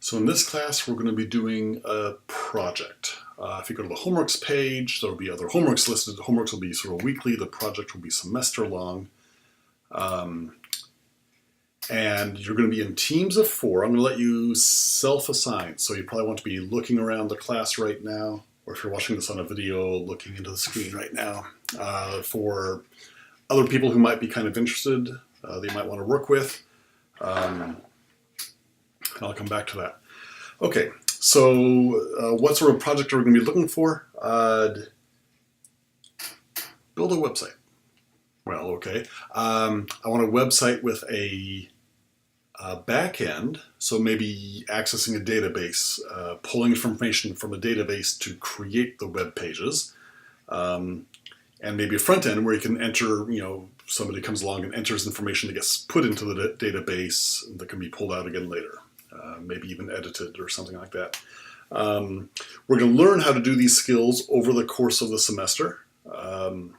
So in this class, we're going to be doing a project. If you go to the homeworks page, there will be other homeworks listed. The homeworks will be sort of weekly. The project will be semester long. And you're going to be in teams of 4. I'm going to let you self-assign. So you probably want to be looking around the class right now, or if you're watching this on a video, looking into the screen right now, for other people who might be kind of interested, that you might want to work with. And I'll come back to that. Okay, so what sort of project are we going to be looking for? Build a website. Well, okay. I want a website with a back end, so maybe accessing a database, pulling information from a database to create the web pages, and maybe a front end where you can enter, somebody comes along and enters information that gets put into the database that can be pulled out again later. Maybe even edited or something like that. We're going to learn how to do these skills over the course of the semester. And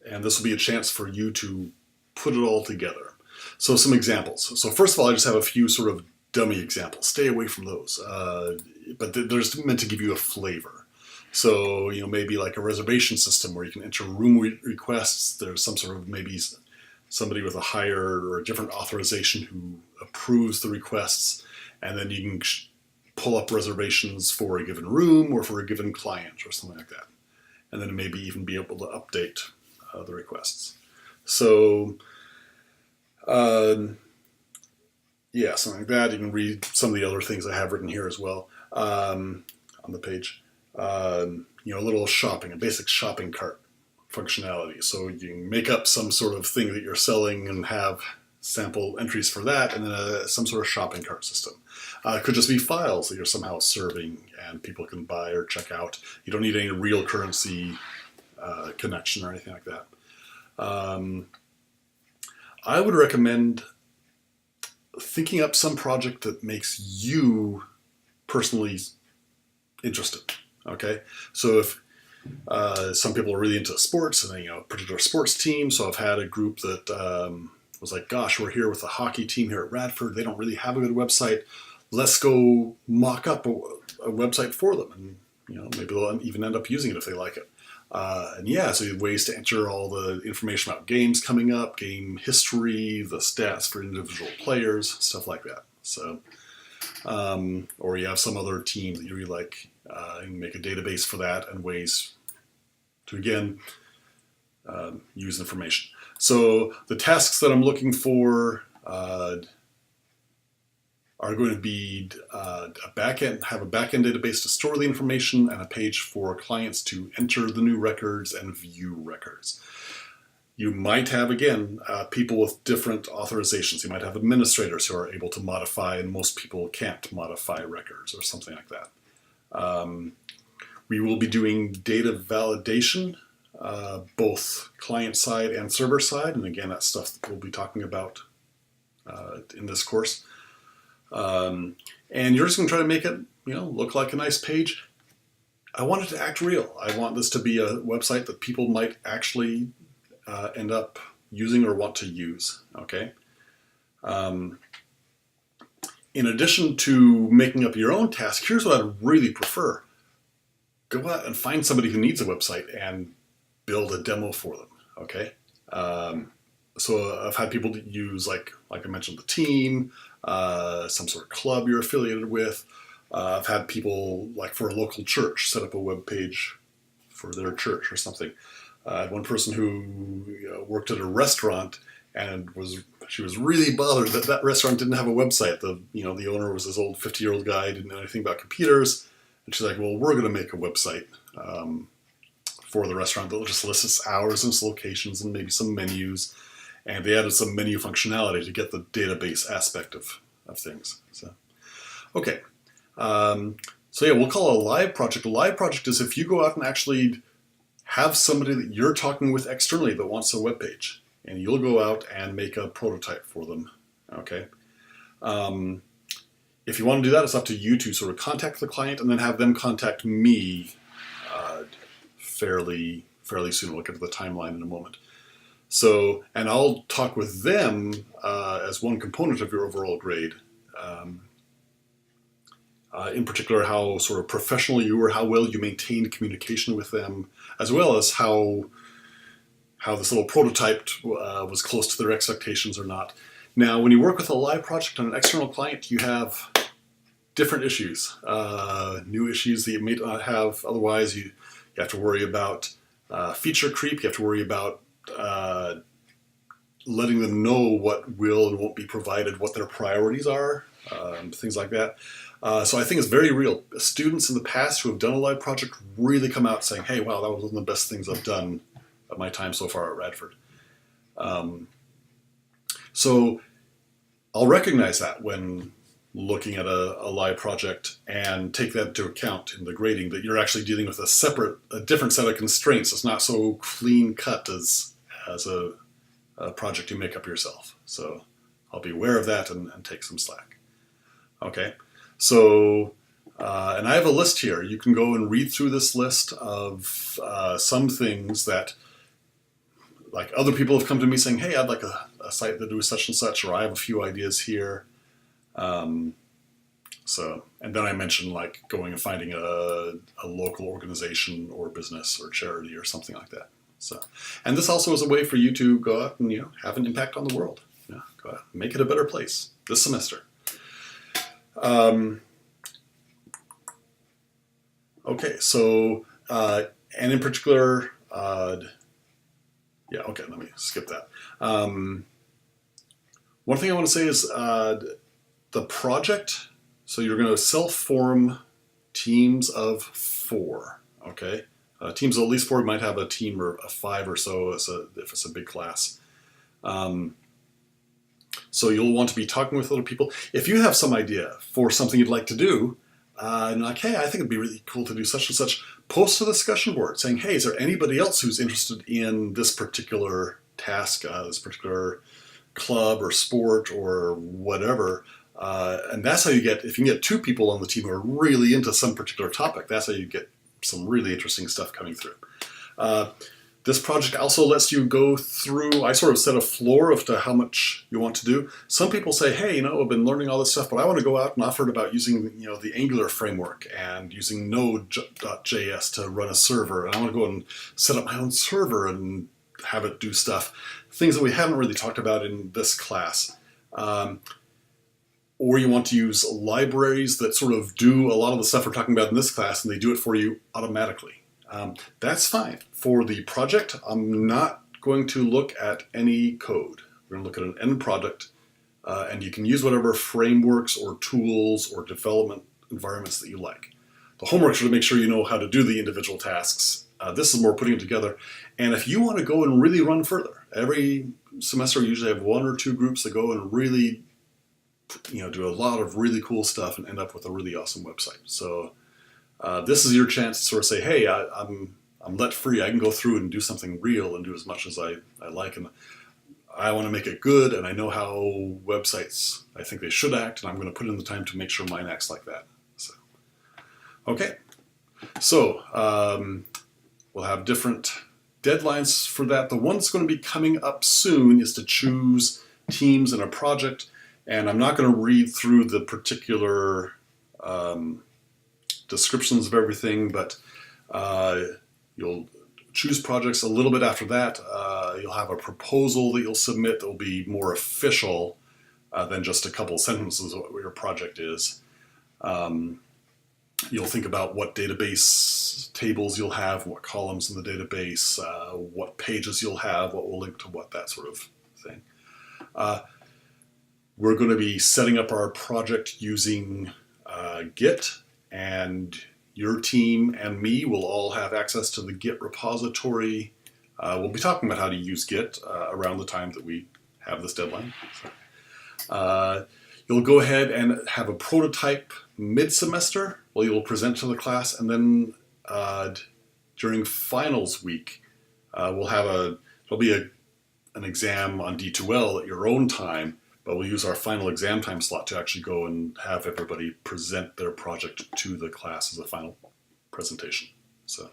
this will be a chance for you to put it all together. So some examples. So first of all, I just have a few sort of dummy examples. Stay away from those. But they're just meant to give you a flavor. So, maybe like a reservation system where you can enter room requests. There's some sort of maybe somebody with a higher or a different authorization who approves the requests, and then you can pull up reservations for a given room or for a given client or something like that. And then maybe even be able to update the requests. So, yeah, something like that. You can read some of the other things I have written here as well on the page. A little shopping, a basic shopping cart functionality. So you can make up some sort of thing that you're selling and have sample entries for that, and then some sort of shopping cart system. It could just be files that you're somehow serving and people can buy or check out. You don't need any real currency connection or anything like that. I would recommend thinking up some project that makes you personally interested. Okay, so if some people are really into sports and they, particular sports team. So I've had a group that was like, gosh, we're here with a hockey team here at Radford. They don't really have a good website. Let's go mock up a website for them. And, maybe they'll even end up using it if they like it. And yeah, so you have ways to enter all the information about games coming up, game history, the stats for individual players, stuff like that. So, or you have some other team that you really like, and make a database for that and ways to, again, use information. So the tasks that I'm looking for are going to be have a backend database to store the information and a page for clients to enter the new records and view records. You might have, again, people with different authorizations. You might have administrators who are able to modify, and most people can't modify records or something like that. We will be doing data validation, both client side and server side. And again, that's stuff that we'll be talking about in this course. And you're just going to try to make it, look like a nice page. I want it to act real. I want this to be a website that people might actually end up using or want to use. Okay. In addition to making up your own task, here's what I'd really prefer. Go out and find somebody who needs a website and build a demo for them, okay? So I've had people use, like I mentioned, the team, some sort of club you're affiliated with. I've had people, like for a local church, set up a web page for their church or something. I had one person who worked at a restaurant and she was really bothered that that restaurant didn't have a website. The owner was this old 50-year-old guy, didn't know anything about computers. And she's like, well, we're going to make a website for the restaurant that will just list its hours and its locations and maybe some menus. And they added some menu functionality to get the database aspect of things. So, okay. So yeah, we'll call it a live project. A live project is if you go out and actually have somebody that you're talking with externally that wants a web page. And you'll go out and make a prototype for them, okay? If you want to do that, it's up to you to sort of contact the client and then have them contact me fairly soon. We'll get to the timeline in a moment. So, and I'll talk with them as one component of your overall grade. in particular how sort of professional you were, how well you maintained communication with them, as well as how this little prototype was close to their expectations or not. Now, when you work with a live project on an external client, you have different issues, new issues that you may not have otherwise. You have to worry about feature creep. You have to worry about letting them know what will and won't be provided, what their priorities are, things like that. So I think it's very real. Students in the past who have done a live project really come out saying, hey, wow, that was one of the best things I've done at my time so far at Radford. So I'll recognize that when looking at a live project and take that into account in the grading, that you're actually dealing with a different set of constraints. It's not so clean cut as a project you make up yourself. So I'll be aware of that and take some slack. Okay, so and I have a list here. You can go and read through this list of some things that, like, other people have come to me saying, hey, I'd like a site that does such and such, or I have a few ideas here. And then I mentioned, like, going and finding a local organization or business or charity or something like that. So, and this also is a way for you to go out and, have an impact on the world. Go out and make it a better place this semester. Okay, so, and in particular, yeah, okay, let me skip that. One thing I want to say is the project, so you're going to self-form teams of 4, okay? Teams of at least 4, you might have a team of 5 or so if it's a big class. So you'll want to be talking with other people. If you have some idea for something you'd like to do, and like, hey, I think it'd be really cool to do such and such, post to the discussion board saying, hey, is there anybody else who's interested in this particular task, this particular club or sport or whatever? And that's how you get, if you can get 2 people on the team who are really into some particular topic, that's how you get some really interesting stuff coming through. This project also lets you go through, I sort of set a floor of to how much you want to do. Some people say, hey, I've been learning all this stuff, but I want to go out and offer it about using, the Angular framework and using Node.js to run a server. And I want to go and set up my own server and have it do stuff. Things that we haven't really talked about in this class. Or you want to use libraries that sort of do a lot of the stuff we're talking about in this class, and they do it for you automatically. That's fine. For the project, I'm not going to look at any code. We're going to look at an end product, and you can use whatever frameworks or tools or development environments that you like. The homework is to make sure you know how to do the individual tasks. This is more putting it together. And if you want to go and really run further, every semester I usually have 1 or 2 groups that go and really, do a lot of really cool stuff and end up with a really awesome website. So this is your chance to sort of say, hey, I'm let free. I can go through and do something real and do as much as I like. And I want to make it good, and I know how websites, I think they should act, and I'm going to put in the time to make sure mine acts like that. So, okay. So we'll have different deadlines for that. The one that's going to be coming up soon is to choose teams in a project. And I'm not going to read through the particular descriptions of everything, but you'll choose projects. A little bit after that, you'll have a proposal that you'll submit that will be more official than just a couple sentences of what your project is. You'll think about what database tables you'll have, what columns in the database, what pages you'll have, what will link to what, that sort of thing. We're going to be setting up our project using Git, and your team and me will all have access to the Git repository. We'll be talking about how to use Git around the time that we have this deadline. So, you'll go ahead and have a prototype mid-semester. Well, you'll present to the class, and then during finals week, there'll be an exam on D2L at your own time. But we'll use our final exam time slot to actually go and have everybody present their project to the class as a final presentation. So,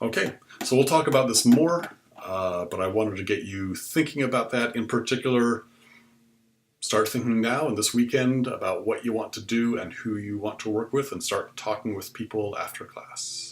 okay, so we'll talk about this more, but I wanted to get you thinking about that. In particular, Start thinking now and this weekend about what you want to do and who you want to work with, and start talking with people after class.